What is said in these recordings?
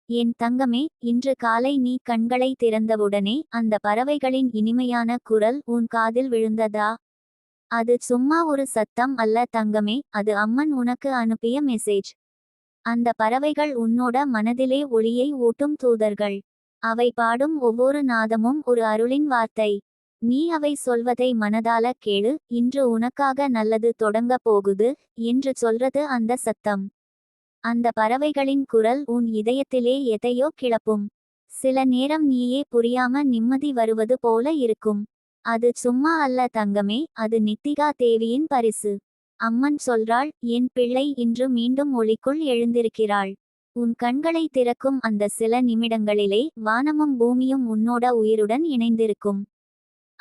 என் தங்கமே, இன்று காலை நீ கண்களை திறந்தவுடனே அந்த பறவைகளின் இனிமையான குரல் உன் காதில் விழுந்ததா? அது சும்மா ஒரு சத்தம் அல்ல தங்கமே, அது அம்மன் உனக்கு அனுப்பிய மெசேஜ். அந்த பறவைகள் உன்னோட மனதிலே ஒளியை ஊட்டும் தூதர்கள். அவை பாடும் ஒவ்வொரு நாதமும் ஒரு அருளின் வார்த்தை. நீ அவை சொல்வதை மனதால கேளு. இன்று உனக்காக நல்லது தொடங்க போகுது என்று சொல்றது அந்த சத்தம். அந்த பறவைகளின் குரல் உன் இதயத்திலே எதையோ கிளப்பும். சில நேரம் நீயே புரியாம நிம்மதி வருவது போல இருக்கும். அது சும்மா அல்ல தங்கமே, அது நித்திகா தேவியின் பரிசு. அம்மன் சொல்றாள், என் பிள்ளை இன்று மீண்டும் ஒளிக்குள் எழுந்திருக்கிறாள். உன் கண்களை திறக்கும் அந்த சில நிமிடங்களிலே வானமும் பூமியும் உன்னோட உயிருடன் இணைந்திருக்கும்.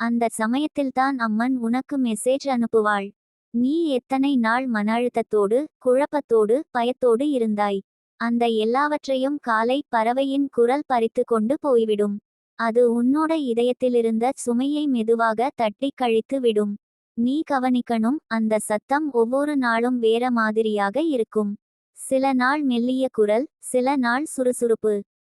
அந்த சமயத்தில்தான் அம்மன் உனக்கு மெசேஜ் அனுப்புவாள். நீ எத்தனை நாள் மன அழுத்தத்தோடு, குழப்பத்தோடு, பயத்தோடு இருந்தாய். அந்த எல்லாவற்றையும் காலை பறவையின் குரல் பறித்து கொண்டு போய்விடும். அது உன்னோட இதயத்திலிருந்த சுமையை மெதுவாக தட்டி கழித்து விடும். நீ கவனிக்கணும், அந்த சத்தம் ஒவ்வொரு நாளும் வேற மாதிரியாக இருக்கும். சில நாள் மெல்லிய குரல், சில நாள் சுறுசுறுப்பு.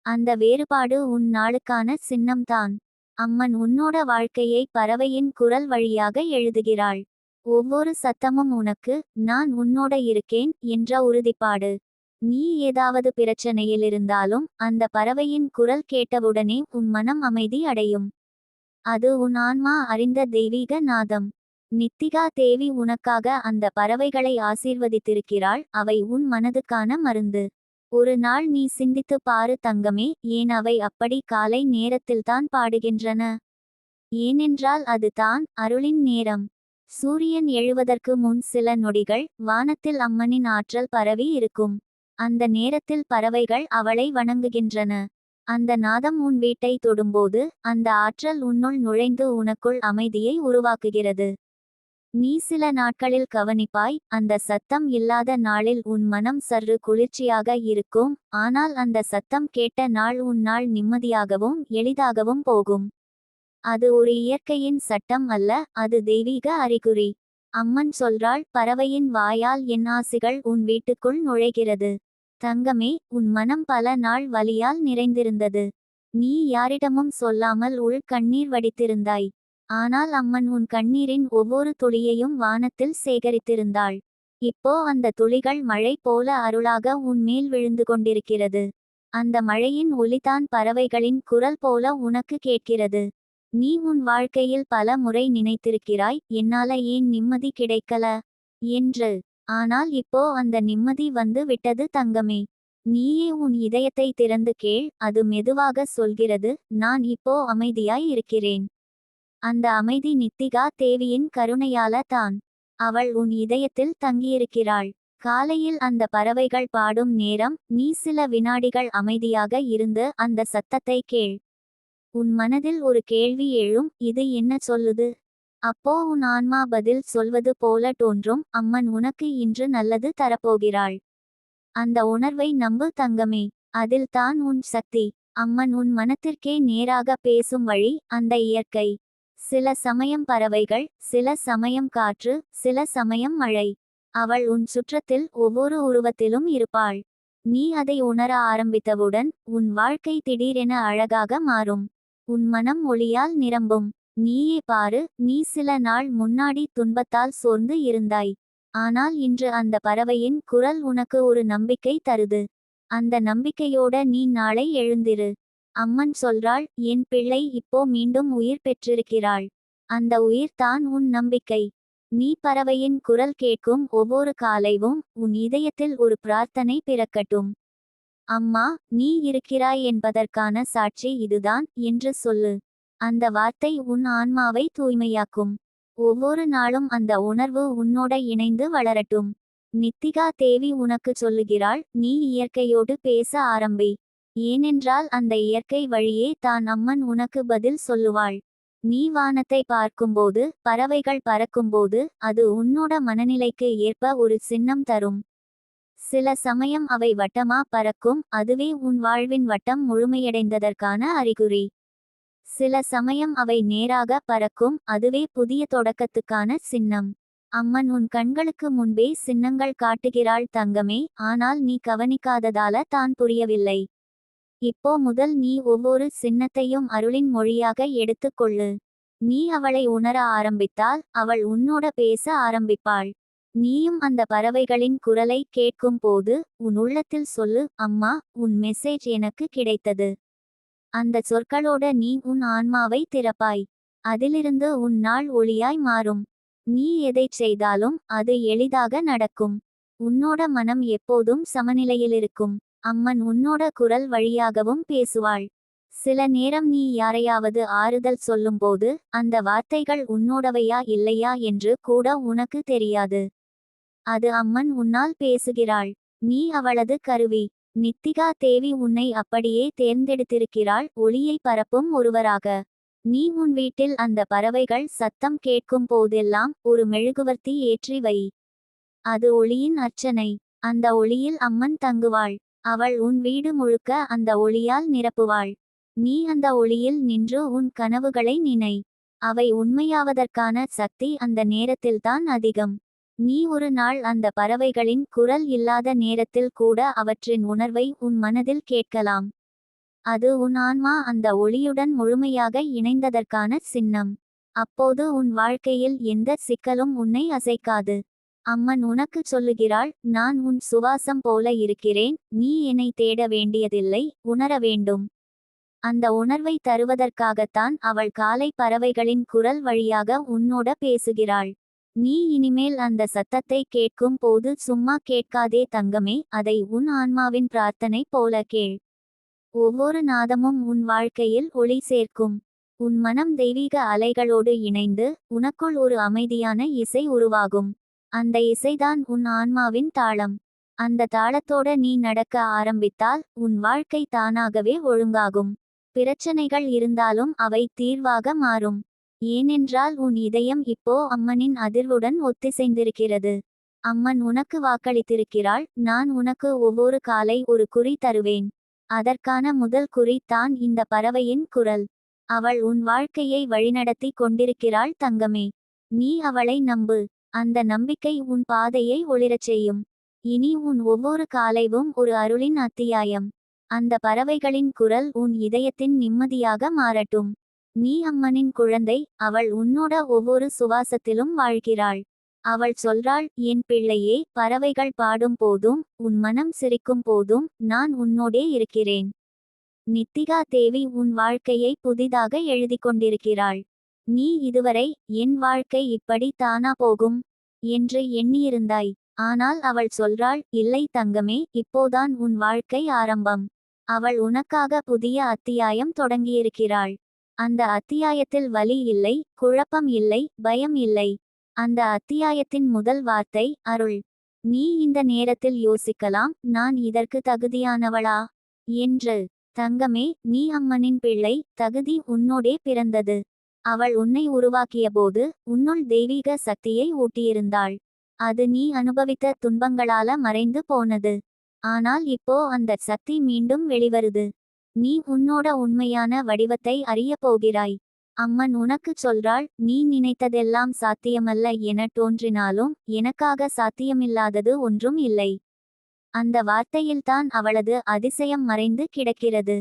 அந்த வேறுபாடு உன் நாளுக்கான சின்னம்தான். அம்மன் உன்னோட வாழ்க்கையை பறவையின் குரல் வழியாக எழுதுகிறாள். ஒவ்வொரு சத்தமும் உனக்கு, நான் உன்னோட இருக்கேன் என்ற உறுதிப்பாடு. நீ ஏதாவது பிரச்சனையில் இருந்தாலும் அந்த பறவையின் குரல் கேட்டவுடனே உன் மனம் அமைதி அடையும். அது உன் ஆன்மா அறிந்த தெய்வீக நாதம். நித்திகா தேவி உனக்காக அந்த பறவைகளை ஆசீர்வதித்திருக்கிறாள். அவை உன் மனதுக்கான மருந்து. ஒரு நாள் நீ சிந்தித்து பாரு தங்கமே, ஏன் அவை அப்படி காலை நேரத்தில்தான் பாடுகின்றன? ஏனென்றால் அது தான் அருளின் நேரம். சூரியன் எழுவதற்கு முன் சில நொடிகள் வானத்தில் அம்மனின் ஆற்றல் பரவி இருக்கும். அந்த நேரத்தில் பறவைகள் அவளை வணங்குகின்றன. அந்த நாதம் உன் வீட்டை தொடும்போது அந்த ஆற்றல் உன்னுள் நுழைந்து உனக்குள் அமைதியை உருவாக்குகிறது. நீ சில நாட்களில் கவனிப்பாய், அந்த சத்தம் இல்லாத நாளில் உன் மனம் சற்று குளிர்ச்சியாக இருக்கும். ஆனால் அந்த சத்தம் கேட்ட நாள் உன் நாள் நிம்மதியாகவும் எளிதாகவும் போகும். அது ஒரு இயற்கையின் சட்டம் அல்ல, அது தெய்வீக அறிகுறி. அம்மன் சொல்றாள், பறவையின் வாயால் என் ஆசிகள் உன் வீட்டுக்குள் நுழைகிறது. தங்கமே, உன் மனம் பல நாள் வலியால் நிறைந்திருந்தது. நீ யாரிடமும் சொல்லாமல் உள் கண்ணீர் வடித்திருந்தாய். ஆனால் அம்மன் உன் கண்ணீரின் ஒவ்வொரு துளியையும் வானத்தில் சேகரித்திருந்தாள். இப்போ அந்த துளிகள் மழை போல அருளாக உன் மேல் விழுந்து கொண்டிருக்கிறது. அந்த மழையின் ஒலிதான் பறவைகளின் குரல் போல உனக்கு கேட்கிறது. நீ உன் வாழ்க்கையில் பல முறை நினைத்திருக்கிறாய், என்னால ஏன் நிம்மதி கிடைக்கல என்று. ஆனால் இப்போ அந்த நிம்மதி வந்து விட்டது தங்கமே. நீயே உன் இதயத்தை திறந்து கேள், அது மெதுவாக சொல்கிறது, நான் இப்போ அமைதியாய் இருக்கிறேன். அந்த அமைதி நித்திகா தேவியின் கருணையால தான். அவள் உன் இதயத்தில் தங்கியிருக்கிறாள். காலையில் அந்த பறவைகள் பாடும் நேரம் நீ சில வினாடிகள் அமைதியாக இருந்து அந்த சத்தத்தை கேள். உன் மனதில் ஒரு கேள்வி எழும், இது என்ன சொல்லுது? அப்போ உன் ஆன்மா பதில் சொல்வது போல தோன்றும், அம்மன் உனக்கு இன்று நல்லது தரப்போகிறாள். அந்த உணர்வை நம்பு தங்கமே. அதில் தான் உன் சக்தி. அம்மன் உன் மனத்திற்கே நேராக பேசும் வழி அந்த இயற்கை. சில சமயம் பறவைகள், சில சமயம் காற்று, சில சமயம் மழை. அவள் உன் சுற்றத்தில் ஒவ்வொரு உருவத்திலும் இருப்பாள். நீ அதை உணர ஆரம்பித்தவுடன் உன் வாழ்க்கை திடீரென அழகாக மாறும். உன் மனம் ஒளியால் நிரம்பும். நீயே பாரு, நீ சில நாள் முன்னாடி துன்பத்தால் சோர்ந்து இருந்தாய். ஆனால் இன்று அந்த பறவையின் குரல் உனக்கு ஒரு நம்பிக்கை தருது. அந்த நம்பிக்கையோட நீ நாளை எழுந்திரு. அம்மன் சொல்றாள், என் பிள்ளை இப்போ மீண்டும் உயிர் பெற்றிருக்கிறாள். அந்த உயிர் தான் உன் நம்பிக்கை. நீ பறவையின் குரல் கேட்கும் ஒவ்வொரு காலைவும் உன் இதயத்தில் ஒரு பிரார்த்தனை பிறக்கட்டும். அம்மா, நீ இருக்கிறாய் என்பதற்கான சாட்சி இதுதான் என்று சொல்லு. அந்த வார்த்தை உன் ஆன்மாவை தூய்மையாக்கும். ஒவ்வொரு நாளும் அந்த உணர்வு உன்னோட இணைந்து வளரட்டும். நித்திகா தேவி உனக்கு சொல்லுகிறாள், நீ இயற்கையோடு பேச ஆரம்பி. ஏனென்றால் அந்த இயற்கை வழியே தான் அம்மன் உனக்கு பதில் சொல்லுவாள். நீ வானத்தை பார்க்கும்போது, பறவைகள் பறக்கும்போது, அது உன்னோட மனநிலைக்கு ஏற்ப ஒரு சின்னம் தரும். சில சமயம் அவை வட்டமா பறக்கும், அதுவே உன் வாழ்வின் வட்டம் முழுமையடைந்ததற்கான அறிகுறி. சில சமயம் அவை நேராக பறக்கும், அதுவே புதிய தொடக்கத்துக்கான சின்னம். அம்மன் உன் கண்களுக்கு முன்பே சின்னங்கள் காட்டுகிறாள் தங்கமே, ஆனால் நீ கவனிக்காததால தான் புரியவில்லை. இப்போ முதல் நீ ஒவ்வொரு சின்னத்தையும் அருளின் மொழியாக எடுத்துக்கொள்ளு. நீ அவளை உணர ஆரம்பித்தால் அவள் உன்னோட பேச ஆரம்பிப்பாள். நீயும் அந்த பறவைகளின் குரலை கேட்கும் போது உன் உள்ளத்தில் சொல்லு, அம்மா, உன் மெசேஜ் எனக்கு கிடைத்தது. அந்த சொற்களோட நீ உன் ஆன்மாவை திறப்பாய். அதிலிருந்து உன் நாள் ஒளியாய் மாறும். நீ எதைச் செய்தாலும் அது எளிதாக நடக்கும். உன்னோட மனம் எப்போதும் சமநிலையிலிருக்கும். அம்மன் உன்னோட குரல் வழியாகவும் பேசுவாள். சில நேரம் நீ யாரையாவது ஆறுதல் சொல்லும்போது அந்த வார்த்தைகள் உன்னோடவையா இல்லையா என்று கூட உனக்கு தெரியாது. அது அம்மன் உன்னால் பேசுகிறாள். நீ அவளது கருவி. நித்திகா தேவி உன்னை அப்படியே தேர்ந்தெடுத்திருக்கிறாள், ஒளியை பரப்பும் ஒருவராக. நீ உன் வீட்டில் அந்த பறவைகள் சத்தம் கேட்கும் போதெல்லாம் ஒரு மெழுகுவர்த்தி ஏற்றி வை. அது ஒளியின் அர்ச்சனை. அந்த ஒளியில் அம்மன் தங்குவாள். அவள் உன் வீடு முழுக்க அந்த ஒளியால் நிரப்புவாள். நீ அந்த ஒளியில் நின்று உன் கனவுகளை நினை. அவை உண்மையாவதற்கான சக்தி அந்த நேரத்தில்தான் அதிகம். நீ ஒரு நாள் அந்த பறவைகளின் குரல் இல்லாத நேரத்தில் கூட அவற்றின் உணர்வை உன் மனதில் கேட்கலாம். அது உன் ஆன்மா அந்த ஒளியுடன் முழுமையாக இணைந்ததற்கான சின்னம். அப்போது உன் வாழ்க்கையில் எந்த சிக்கலும் உன்னை அசைக்காது. அம்மன் உனக்கு சொல்லுகிறாள், நான் உன் சுவாசம் போல இருக்கிறேன், நீ என்னை தேட வேண்டியதில்லை, உணர வேண்டும். அந்த உணர்வை தருவதற்காகத்தான் அவள் காலை பறவைகளின் குரல் வழியாக உன்னோட பேசுகிறாள். நீ இனிமேல் அந்த சத்தத்தை கேட்கும் போது சும்மா கேட்காதே தங்கமே, அதை உன் ஆன்மாவின் பிரார்த்தனை போல கேள். ஒவ்வொரு நாதமும் உன் வாழ்க்கையில் ஒளி சேர்க்கும். உன் மனம் தெய்வீக அலைகளோடு இணைந்து உனக்குள் ஒரு அமைதியான இசை உருவாகும். அந்த இசைதான் உன் ஆன்மாவின் தாளம். அந்த தாளத்தோட நீ நடக்க ஆரம்பித்தால் உன் வாழ்க்கை தானாகவே ஒழுங்காகும். பிரச்சனைகள் இருந்தாலும் அவை தீர்வாக மாறும். ஏனென்றால் உன் இதயம் இப்போ அம்மனின் அதிர்வுடன் ஒத்திசைந்திருக்கிறது. அம்மன் உனக்கு வாக்களித்திருக்கிறாள், நான் உனக்கு ஒவ்வொரு காலை ஒரு குறி தருவேன். அதற்கான முதல் குறி தான் இந்த பறவையின் குரல். அவள் உன் வாழ்க்கையை வழிநடத்தி கொண்டிருக்கிறாள் தங்கமே. நீ அவளை நம்பு. அந்த நம்பிக்கை உன் பாதையை ஒளிரச் செய்யும். இனி உன் ஒவ்வொரு காலைவும் ஒரு அருளின் அத்தியாயம். அந்த பறவைகளின் குரல் உன் இதயத்தின் நிம்மதியாக மாறட்டும். நீ அம்மனின் குழந்தை, அவள் உன்னோட ஒவ்வொரு சுவாசத்திலும் வாழ்கிறாள். அவள் சொல்றாள், என் பிள்ளையே, பறவைகள் பாடும் போதும் உன் மனம் சிரிக்கும் போதும் நான் உன்னோடே இருக்கிறேன். நித்திகா தேவி உன் வாழ்க்கையை புதிதாக எழுதி கொண்டிருக்கிறாள். நீ இதுவரை என் வாழ்க்கை இப்படி தானா போகும் என்று எண்ணியிருந்தாய். ஆனால் அவள் சொல்றாள், இல்லை தங்கமே, இப்போதான் உன் வாழ்க்கை ஆரம்பம். அவள் உனக்காக புதிய அத்தியாயம் தொடங்கியிருக்கிறாள். அந்த அத்தியாயத்தில் வலி இல்லை, குழப்பம் இல்லை, பயம் இல்லை. அந்த அத்தியாயத்தின் முதல் வார்த்தை அருள். நீ இந்த நேரத்தில் யோசிக்கலாம், நான் இதற்கு தகுதியானவளா என்று. தங்கமே, நீ அம்மனின் பிள்ளை, தகுதி உன்னோடே பிறந்தது. அவள் உன்னை உருவாக்கியபோது உன்னுள் தெய்வீக சக்தியை ஊட்டியிருந்தாள். அது நீ அனுபவித்த துன்பங்களால மறைந்து போனது. ஆனால் இப்போ அந்த சக்தி மீண்டும் வெளிவருது. நீ உன்னோட உண்மையான வடிவத்தை அறியப் போகிறாய். அம்மன் உனக்குச் சொல்றாள், நீ நினைத்ததெல்லாம் சாத்தியமல்ல என தோன்றினாலும் எனக்காக சாத்தியமில்லாதது ஒன்றும் இல்லை. அந்த வார்த்தையில்தான் அவளது அதிசயம் மறைந்து கிடக்கிறது.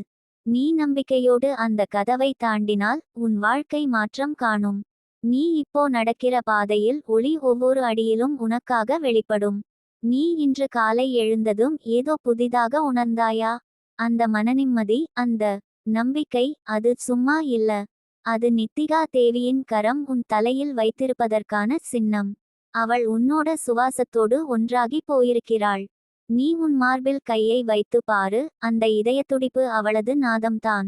நீ நம்பிக்கையோடு அந்த கதவை தாண்டினால் உன் வாழ்க்கை மாற்றம் காணும். நீ இப்போ நடக்கிற பாதையில் ஒளி ஒவ்வொரு அடியிலும் உனக்காக வெளிப்படும். நீ இன்று காலை எழுந்ததும் ஏதோ புதிதாக உணர்ந்தாயா? அந்த மனநிம்மதி, அந்த நம்பிக்கை, அது சும்மா இல்ல. அது நித்திகா தேவியின் கரம் உன் தலையில் வைத்திருப்பதற்கான சின்னம். அவள் உன்னோட சுவாசத்தோடு ஒன்றாகி போயிருக்கிறாள். நீ உன் மார்பில் கையை வைத்து பாரு, அந்த இதயத்துடிப்பு அவளது நாதம்தான்.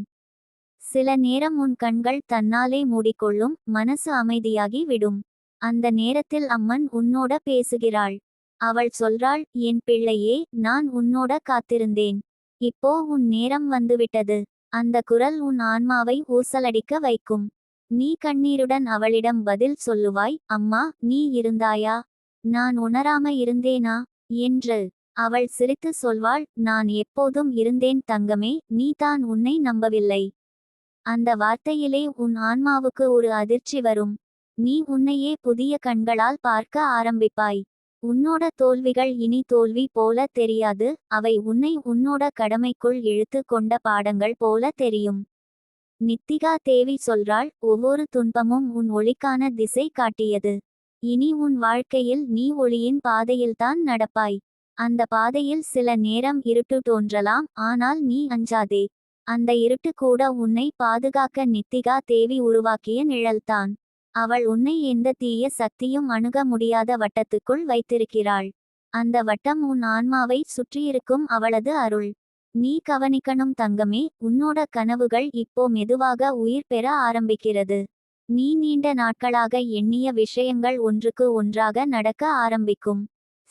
சில நேரம் உன் கண்கள் தன்னாலே மூடிக்கொள்ளும், மனசு அமைதியாகி விடும். அந்த நேரத்தில் அம்மன் உன்னோட பேசுகிறாள். அவள் சொல்றாள், என் பிள்ளையே, நான் உன்னோட காத்திருந்தேன். இப்போ உன் நேரம் வந்துவிட்டது. அந்த குரல் உன் ஆன்மாவை ஊசலடிக்க வைக்கும். நீ கண்ணீருடன் அவளிடம் பதில் சொல்லுவாய், அம்மா, நீ இருந்தாயா? நான் உணராம இருந்தேனா என்று. அவள் சிரித்து சொல்வாள், நான் எப்போதும் இருந்தேன் தங்கமே, நீ தான் உன்னை நம்பவில்லை. அந்த வார்த்தையிலே உன் ஆன்மாவுக்கு ஒரு அதிர்ச்சி வரும். நீ உன்னையே புதிய கண்களால் பார்க்க ஆரம்பிப்பாய். உன்னோட தோல்விகள் இனி தோல்வி போல தெரியாது, அவை உன்னை உன்னோட கடமைக்குள் இழுத்து கொண்ட பாடங்கள் போல தெரியும். நித்திகா தேவி சொல்றாள், ஒவ்வொரு துன்பமும் உன் ஒளிக்கான திசை காட்டியது. இனி உன் வாழ்க்கையில் நீ ஒளியின் பாதையில்தான் நடப்பாய். அந்த பாதையில் சில நேரம் இருட்டு தோன்றலாம், ஆனால் நீ அஞ்சாதே. அந்த இருட்டு கூட உன்னை பாதுகாக்க நித்திகா தேவி உருவாக்கிய நிழல்தான். அவள் உன்னை எந்த தீய சக்தியும் அணுக முடியாத வட்டத்துக்குள் வைத்திருக்கிறாள். அந்த வட்டம் உன் ஆன்மாவை சுற்றியிருக்கும் அவளது அருள். நீ கவனிக்கணும் தங்கமே, உன்னோட கனவுகள் இப்போ மெதுவாக உயிர் பெற ஆரம்பிக்கிறது. நீ நீண்ட நாட்களாக எண்ணிய விஷயங்கள் ஒன்றுக்கு ஒன்றாக நடக்க ஆரம்பிக்கும்.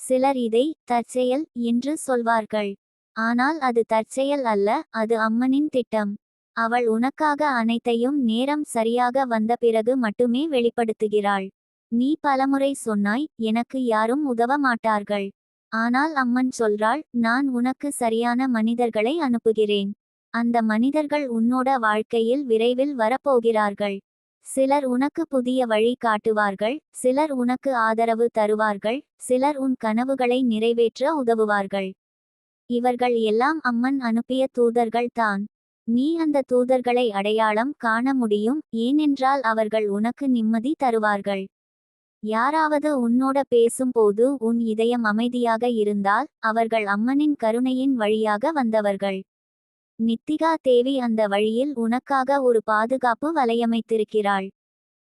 சிலர் இதை தற்செயல் என்று சொல்வார்கள். ஆனால் அது தற்செயல் அல்ல, அது அம்மனின் திட்டம். அவள் உனக்காக அனைத்தையும் நேரம் சரியாக வந்த பிறகு மட்டுமே வெளிப்படுத்துகிறாள். நீ பலமுறை சொன்னாய், எனக்கு யாரும் உதவ மாட்டார்கள். ஆனால் அம்மன் சொல்றாள், நான் உனக்கு சரியான மனிதர்களை அனுப்புகிறேன். அந்த மனிதர்கள் உன்னோட வாழ்க்கையில் விரைவில் வரப்போகிறார்கள். சிலர் உனக்கு புதிய வழி காட்டுவார்கள், சிலர் உனக்கு ஆதரவு தருவார்கள், சிலர் உன் கனவுகளை நிறைவேற்ற உதவுவார்கள். இவர்கள் எல்லாம் அம்மன் அனுப்பிய தூதர்கள் தான். நீ அந்த தூதர்களை அடையாளம் காண முடியும், ஏனென்றால் அவர்கள் உனக்கு நிம்மதி தருவார்கள். யாராவது உன்னோட பேசும்போது உன் இதயம் அமைதியாக இருந்தால் அவர்கள் அம்மனின் கருணையின் வழியாக வந்தவர்கள். நித்திகா தேவி அந்த வழியில் உனக்காக ஒரு பாதுகாப்பு வலையமைத்திருக்கிறாள்.